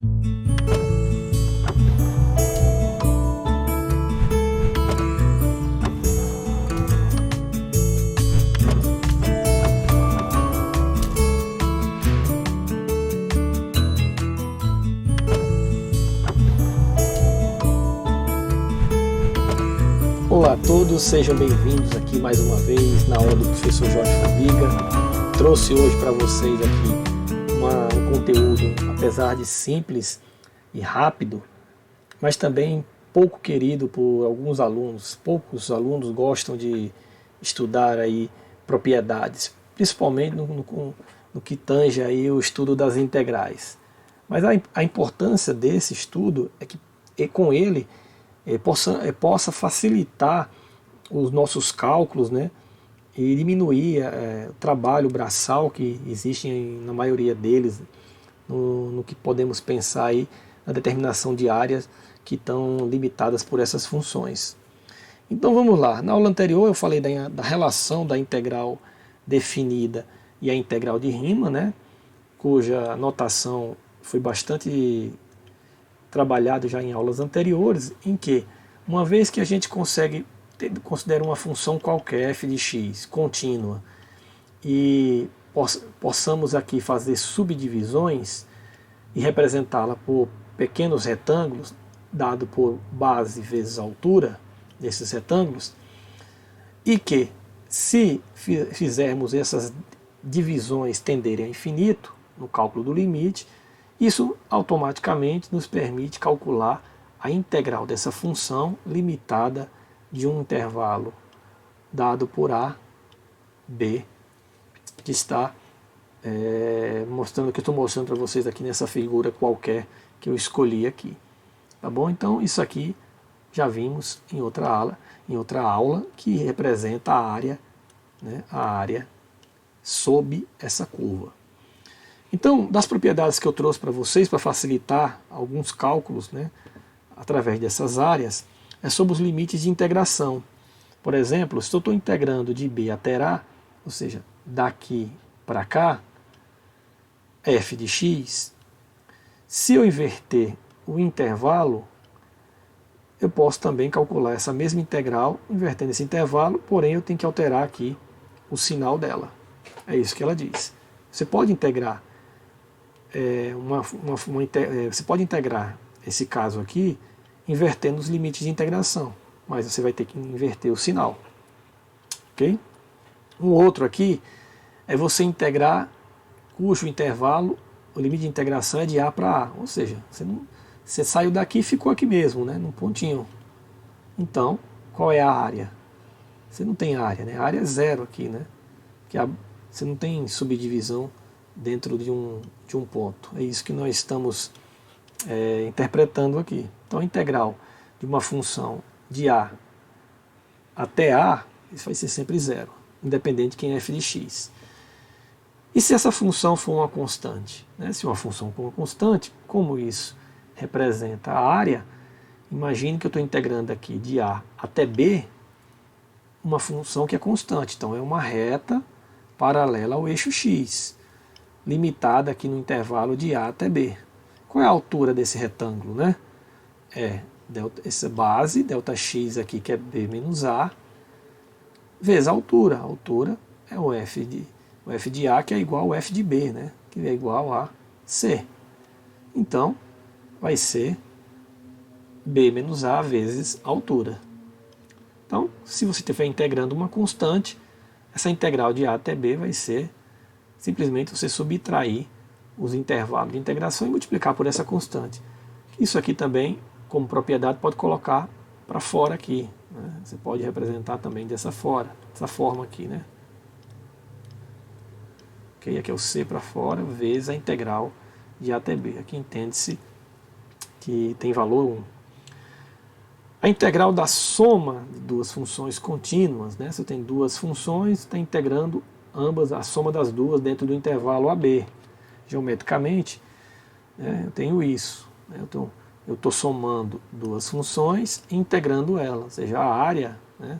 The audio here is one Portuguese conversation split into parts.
Olá a todos, sejam bem-vindos aqui mais uma vez na aula do professor Jorge Formiga. Trouxe hoje para vocês aqui um conteúdo, apesar de simples e rápido, mas também pouco querido por alguns alunos. Poucos alunos gostam de estudar aí propriedades, principalmente no que tange aí o estudo das integrais. Mas a importância desse estudo é que com ele possa facilitar os nossos cálculos, né, e diminuir o trabalho braçal que existe na maioria deles, no que podemos pensar aí na determinação de áreas que estão limitadas por essas funções. Então vamos lá, na aula anterior eu falei da relação da integral definida e a integral de Riemann, né, cuja notação foi bastante trabalhado já em aulas anteriores, em que, uma vez que a gente considera uma função qualquer f de x contínua e possamos aqui fazer subdivisões e representá-la por pequenos retângulos, dado por base vezes altura desses retângulos, e que, se fizermos essas divisões tenderem a infinito, no cálculo do limite, isso automaticamente nos permite calcular a integral dessa função limitada de um intervalo dado por A, B, que está mostrando, que eu estou mostrando para vocês aqui nessa figura qualquer que eu escolhi aqui. Tá bom? Então isso aqui já vimos em outra aula que representa a área, né, a área sob essa curva. Então, das propriedades que eu trouxe para vocês, para facilitar alguns cálculos, né, através dessas áreas, é sobre os limites de integração. Por exemplo, se eu estou integrando de B até A, ou seja, daqui para cá, f de x, se eu inverter o intervalo, eu posso também calcular essa mesma integral invertendo esse intervalo, porém eu tenho que alterar aqui o sinal dela. É isso que ela diz. Você pode integrar você pode integrar esse caso aqui invertendo os limites de integração, mas você vai ter que inverter o sinal. Ok? Um outro aqui é você integrar cujo intervalo, o limite de integração é de A para A, ou seja, você saiu daqui e ficou aqui mesmo, né, num pontinho. Então, qual é a área? Você não tem área, né? A área é zero aqui, né? Você não tem subdivisão dentro de um ponto. É isso que nós estamos interpretando aqui. Então a integral de uma função de A até A, isso vai ser sempre zero, independente de quem é f de x. E se essa função for uma constante? Né? Se uma função for uma constante, como isso representa a área, imagine que eu estou integrando aqui de A até B uma função que é constante. Então é uma reta paralela ao eixo x, limitada aqui no intervalo de A até B. Qual é a altura desse retângulo, né? Essa base, ΔX aqui, que é B menos A, vezes a altura. A altura é o f de A, que é igual ao f de B, né? Que é igual a C. Então, vai ser B menos A vezes a altura. Então, se você estiver integrando uma constante, essa integral de A até B vai ser simplesmente você subtrair os intervalos de integração e multiplicar por essa constante. Isso aqui também, como propriedade, pode colocar para fora aqui, né? Você pode representar também dessa forma aqui, né? Okay? Aqui é o C para fora vezes a integral de A até B. Aqui entende-se que tem valor 1. A integral da soma de duas funções contínuas, né? Você tem duas funções, está integrando ambas, a soma das duas dentro do intervalo AB. Geometricamente, né, eu tenho isso. Né? Eu estou somando duas funções e integrando elas. Ou seja, a área, né,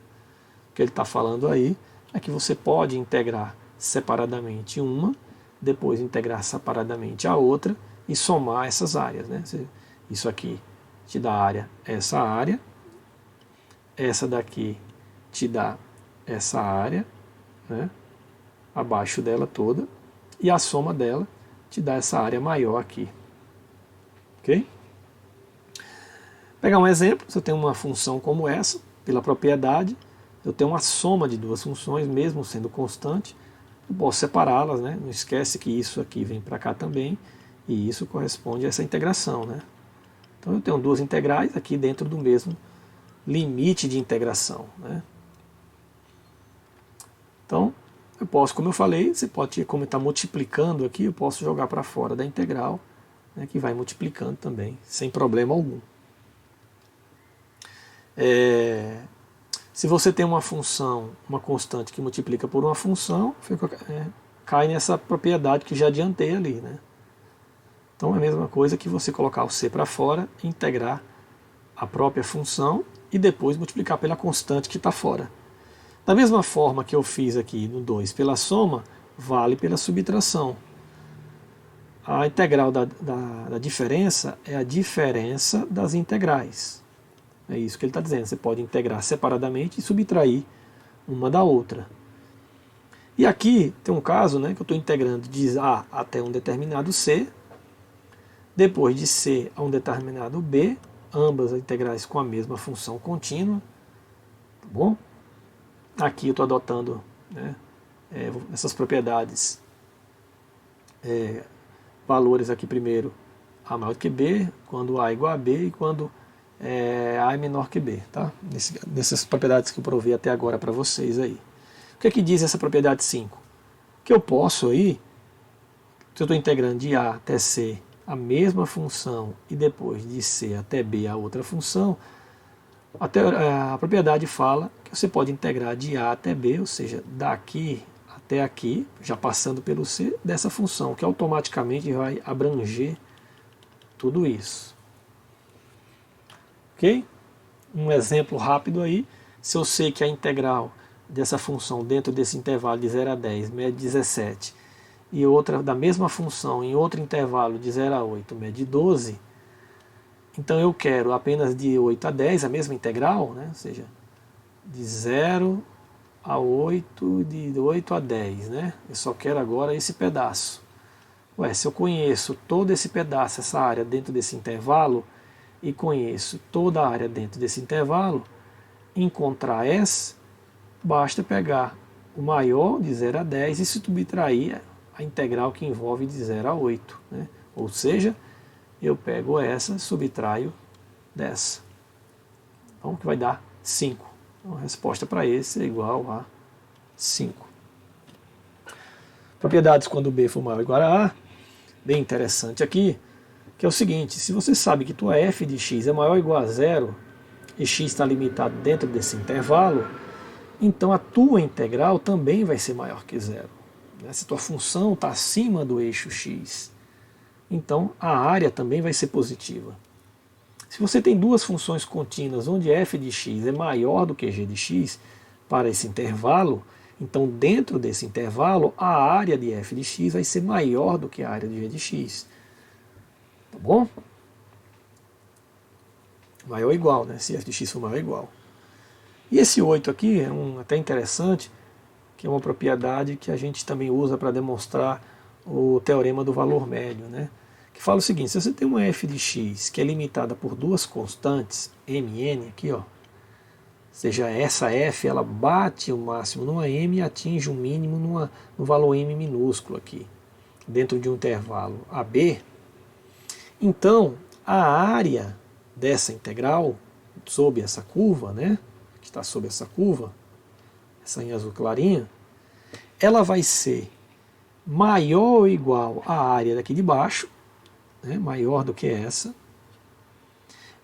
que ele está falando aí é que você pode integrar separadamente uma, depois integrar separadamente a outra e somar essas áreas, né? Isso aqui te dá área, essa daqui te dá essa área, né? Abaixo dela toda, e a soma dela te dá essa área maior aqui. Ok? Pegar um exemplo, se eu tenho uma função como essa, pela propriedade, eu tenho uma soma de duas funções, mesmo sendo constante, eu posso separá-las, né? Não esquece que isso aqui vem para cá também, e isso corresponde a essa integração, né? Então eu tenho duas integrais aqui dentro do mesmo limite de integração, né? Então, eu posso, como eu falei, você pode, como está multiplicando aqui, eu posso jogar para fora da integral, né, que vai multiplicando também, sem problema algum. Se você tem uma função, uma constante que multiplica por uma função, cai nessa propriedade que já adiantei ali, né? Então é a mesma coisa que você colocar o c para fora, integrar a própria função e depois multiplicar pela constante que está fora. Da mesma forma que eu fiz aqui no 2 pela soma, vale pela subtração. A integral da diferença é a diferença das integrais. É isso que ele está dizendo. Você pode integrar separadamente e subtrair uma da outra. E aqui tem um caso, né, que eu estou integrando de A até um determinado C, depois de C a um determinado B, ambas as integrais com a mesma função contínua. Tá bom? Aqui eu estou adotando, né, essas propriedades, valores aqui primeiro A maior do que B, quando A é igual a B e quando A é menor que B, tá? Nessas propriedades que eu provei até agora para vocês aí. O que é que diz essa propriedade 5? Que eu posso aí, se eu estou integrando de A até C a mesma função e depois de C até B a outra função, a propriedade fala que você pode integrar de A até B, ou seja, daqui até aqui, já passando pelo C, dessa função, que automaticamente vai abranger tudo isso. Ok? Um exemplo rápido aí, se eu sei que a integral dessa função dentro desse intervalo de 0 a 10 mede 17, e outra da mesma função em outro intervalo de 0 a 8 mede 12, então eu quero apenas de 8 a 10, a mesma integral, né? Ou seja, de 0 a 8, de 8 a 10, né? Eu só quero agora esse pedaço. Ué, se eu conheço todo esse pedaço, essa área dentro desse intervalo, e conheço toda a área dentro desse intervalo, encontrar S, basta pegar o maior de 0 a 10 e subtrair a integral que envolve de 0 a 8, né? Ou seja, eu pego essa, subtraio dessa. Então, que vai dar 5. Então, a resposta para esse é igual a 5. Propriedades quando B for maior ou igual a A. Bem interessante aqui, que é o seguinte, se você sabe que tua f de x é maior ou igual a 0, e x está limitado dentro desse intervalo, então a tua integral também vai ser maior que 0. Se tua função está acima do eixo x, então a área também vai ser positiva. Se você tem duas funções contínuas onde f de x é maior do que g de x para esse intervalo, então dentro desse intervalo a área de f de x vai ser maior do que a área de g de x. Tá bom? Maior ou igual, né? Se f de x for maior ou igual. E esse 8 aqui é até interessante, que é uma propriedade que a gente também usa para demonstrar o teorema do valor médio, né? Que fala o seguinte, se você tem uma f de x que é limitada por duas constantes, m e n, aqui, ó, ou seja, essa f ela bate o máximo numa m e atinge o mínimo no valor m minúsculo aqui, dentro de um intervalo AB, então a área dessa integral, sob essa curva, né, que está sob essa curva, essa em azul clarinha, ela vai ser maior ou igual à área daqui de baixo, né, maior do que essa,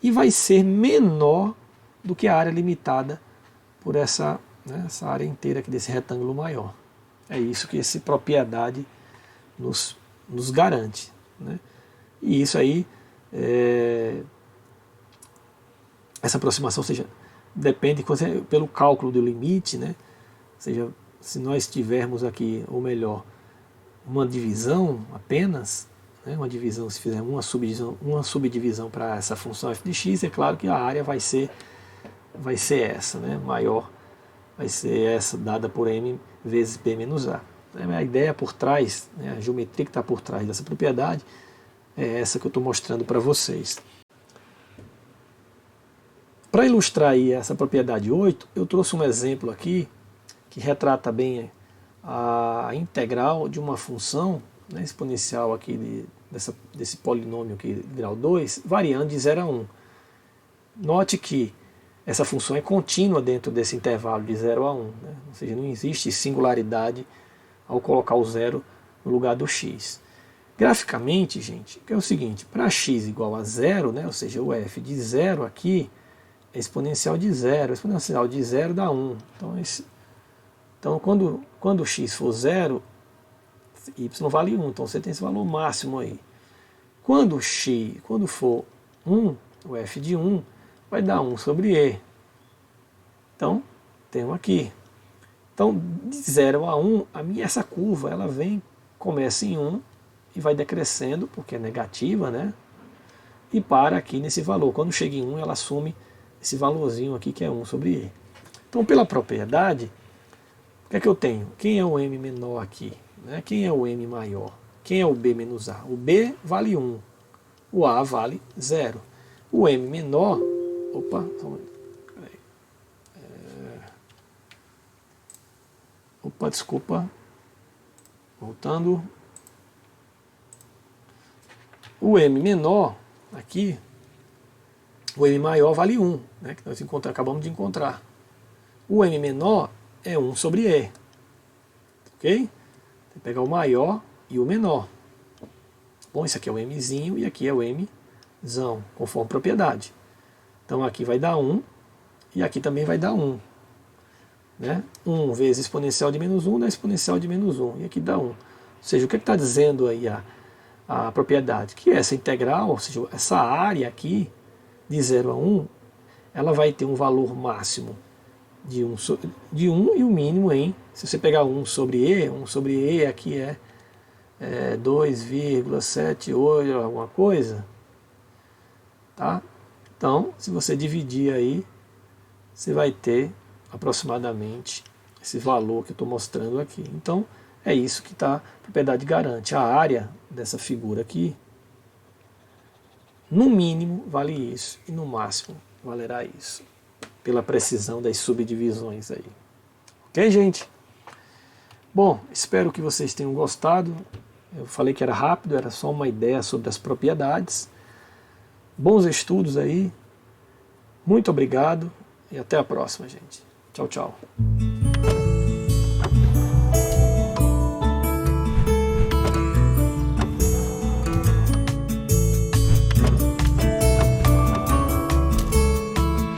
e vai ser menor do que a área limitada por essa, né, essa área inteira aqui desse retângulo maior. É isso que essa propriedade nos garante, né? E isso aí, essa aproximação, ou seja, depende pelo cálculo do limite, né? Ou seja, se nós tivermos aqui, ou melhor, uma divisão apenas, né? Uma divisão, se fizer uma subdivisão para essa função f de x, é claro que a área vai ser essa, né? Maior vai ser essa dada por m vezes b menos a. A ideia por trás, né, a geometria que está por trás dessa propriedade é essa que eu estou mostrando para vocês. Para ilustrar aí essa propriedade 8, eu trouxe um exemplo aqui que retrata bem a integral de uma função, né, exponencial aqui desse polinômio aqui de grau 2, variando de 0 a 1. Note que essa função é contínua dentro desse intervalo de 0 a 1, né? Ou seja, não existe singularidade ao colocar o zero no lugar do x. Graficamente, gente, que é o seguinte, para x igual a 0, né, ou seja, o f de 0 aqui é exponencial de 0, exponencial de 0 dá 1. Então quando x for 0, y vale 1, então você tem esse valor máximo aí. Quando for 1, o f de 1 vai dar 1 sobre e. Então, temos aqui. Então, de 0 a 1, essa curva ela começa em 1 e vai decrescendo, porque é negativa, né? E para aqui nesse valor. Quando chega em 1, ela assume esse valorzinho aqui que é 1 sobre e. Então, pela propriedade, o que é que eu tenho? Quem é o m menor aqui? Né? Quem é o m maior? Quem é o b menos a? O b vale 1, o a vale 0. O m menor... Opa, desculpa. Voltando. O m menor, aqui, o m maior vale 1, né, que nós acabamos de encontrar. O m menor é 1 sobre e. Ok? Tem que pegar o maior e o menor. Bom, isso aqui é o mzinho e aqui é o mzão, conforme propriedade. Então aqui vai dar 1 e aqui também vai dar 1. Né? 1 vezes exponencial de menos 1 dá exponencial de menos 1. E aqui dá 1. Ou seja, o que está dizendo aí a propriedade? Que essa integral, ou seja, essa área aqui, de 0 a 1, ela vai ter um valor máximo de 1 e o mínimo em, se você pegar 1 sobre e aqui é 2,78 alguma coisa. Tá? Então, se você dividir aí, você vai ter aproximadamente esse valor que eu estou mostrando aqui. Então, é isso que a propriedade garante. A área dessa figura aqui, no mínimo, vale isso, e no máximo valerá isso, pela precisão das subdivisões aí. Ok, gente? Bom, espero que vocês tenham gostado. Eu falei que era rápido, era só uma ideia sobre as propriedades. Bons estudos aí. Muito obrigado e até a próxima, gente. Tchau, tchau.